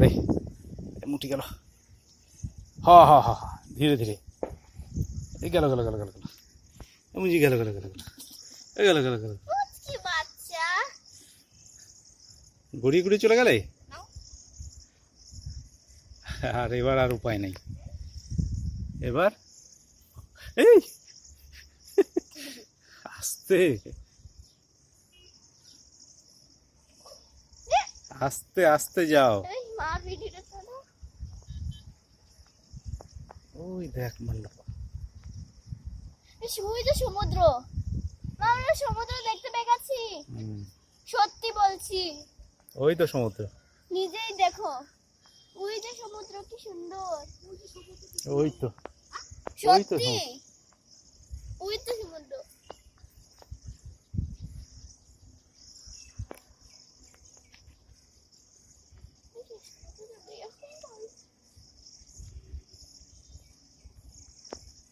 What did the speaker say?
রে, মুটি গেল। হ হ হ হ, ধীরে ধীরে। এই গেল গেল গেল গেল গেল, মুজি গেল গেল গেল গেল, এই গেল গেল গেল, কি বাচ্চা গড়িয়ে গড়িয়ে চলে গেলে। আর এবার আর উপায় নেই, এবার এই আস্তে আস্তে আস্তে যাও। এই মা ভিডিওটা ছাড়ো। ওই দেখ মারল। ওই তো সমুদ্র, মা আমরা সমুদ্র দেখতে পেয়ে গেছি, সত্যি বলছি। ওই তো সমুদ্র, নিজেই দেখো, ওই যে সমুদ্র, কি সুন্দর। ওই তো, সত্যি ওই তো সমুদ্র।